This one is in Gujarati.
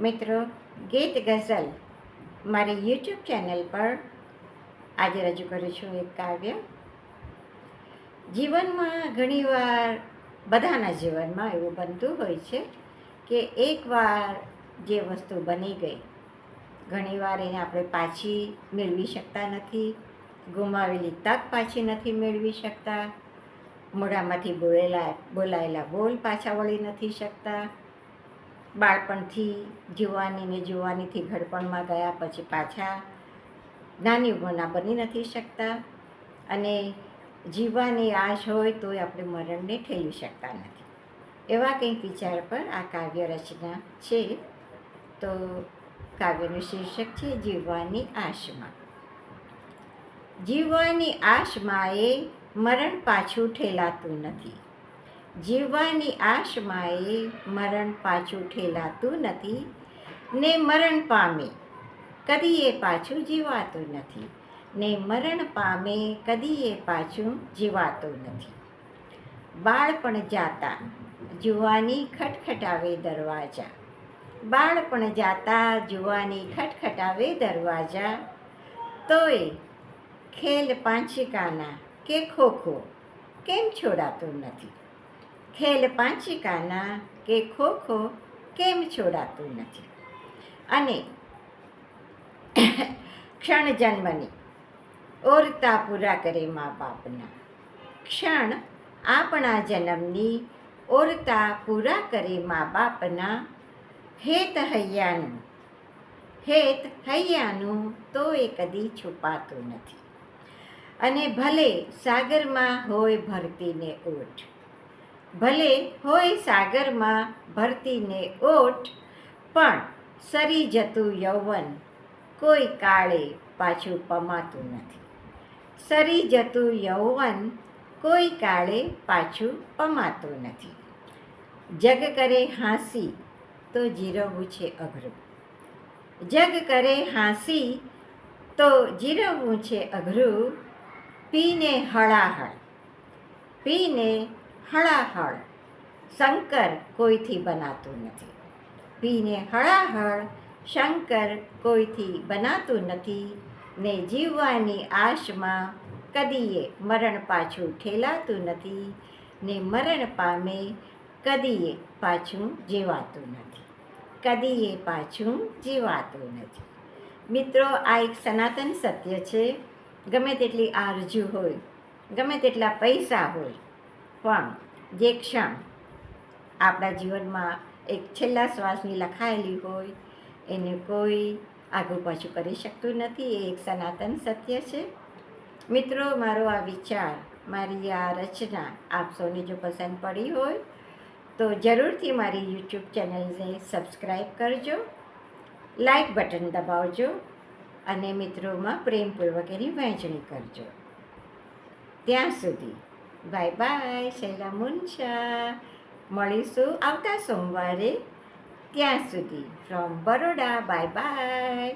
મિત્રો, ગીત ગઝલ મારી યુટ્યુબ ચેનલ પર આજે રજૂ કરું છું એક કાવ્ય. જીવનમાં ઘણીવાર બધાના જીવનમાં એવું બનતું હોય છે કે એકવાર જે વસ્તુ બની ગઈ ઘણીવાર એને આપણે પાછી મેળવી શકતા નથી, ગુમાવેલી તક પાછી નથી મેળવી શકતા, મોઢામાંથી બોલાયેલા બોલ પાછા વળી નથી શકતા, બાળપણથી જુવાનીથી ઘડપણમાં ગયા પછી પાછા નાની ઉંમરના બની નથી શકતા, અને જીવવાની આશ હોય તોય આપણે મરણને ઠેલી શકતા નથી. એવા કંઈક વિચાર પર આ કાવ્ય રચના છે. તો કાવ્યનું શીર્ષક છે જીવવાની આશમાં. જીવવાની આશમાં એ મરણ પાછું ઠેલાતું નથી. જીવવાની આશમાં એ મરણ પાછું ઠેલાતું નથી, ને મરણ પામે કદી એ પાછું જીવાતું નથી, ને મરણ પામે કદી એ પાછું જીવાતું નથી. બાળપણ જાતા જુવાની ખટખટાવે દરવાજા, બાળપણ જાતા જુવાની ખટખટાવે દરવાજા, તોય ખેલ પાંચિકાના કે ખોખો કેમ છોડાતું નથી. ખેલ પાંચિકાના કે ખોખો કેમ છોડાતું નથી. અને ક્ષણ જન્મની ઓરતા પૂરા કરે મા બાપના, ક્ષણ આપણા જન્મની ઓરતા પૂરા કરે મા બાપના, હેત હૈયાનું તો એ કદી છુપાતું નથી. અને ભલે સાગરમાં હોય ભરતીને ઓટ, ભલે હોય સાગરમાં ભરતીને ઓટ, પણ સરી જતું યૌવન કોઈ કાળે પાછું પમાતું નથી. સરી જતું યૌવન કોઈ કાળે પાછું પમાતું નથી. જગ કરે હાંસી તો જીરવવું છે અઘરું, જગ કરે હાંસી તો જીરવવું છે અઘરું, પીને હળાહળ શંકર કોઈથી બનાતું નથી. પીને હળાહળ શંકર કોઈથી બનાતું નથી, ને જીવવાની આશમાં કદીએ મરણ પાછું ઠેલાતું નથી, ને મરણ પામે કદીએ પાછું જીવાતું નથી, કદીએ પાછું જીવાતું નથી. મિત્રો, આ એક સનાતન સત્ય છે. ગમે તેટલી આરજુ હોય, ગમે તેટલા પૈસા હોય, પણ જે ક્ષણ આપણા જીવનમાં એક છેલ્લા શ્વાસની લખાયેલી હોય એને કોઈ આગળ પાછું કરી શકતું નથી. એ એક સનાતન સત્ય છે. મિત્રો, મારો આ વિચાર, મારી આ રચના આપ સૌને જો પસંદ પડી હોય તો જરૂરથી મારી યુટ્યુબ ચેનલને સબસ્ક્રાઈબ કરજો, લાઈક બટન દબાવજો અને મિત્રોમાં પ્રેમપૂર્વક એની વહેંચણી કરજો. ત્યાં સુધી બાય બાય. શૈલા મુનશા. મળીશું આવતા સોમવારે. ત્યાં સુધી ફ્રોમ બરોડા. Bye bye.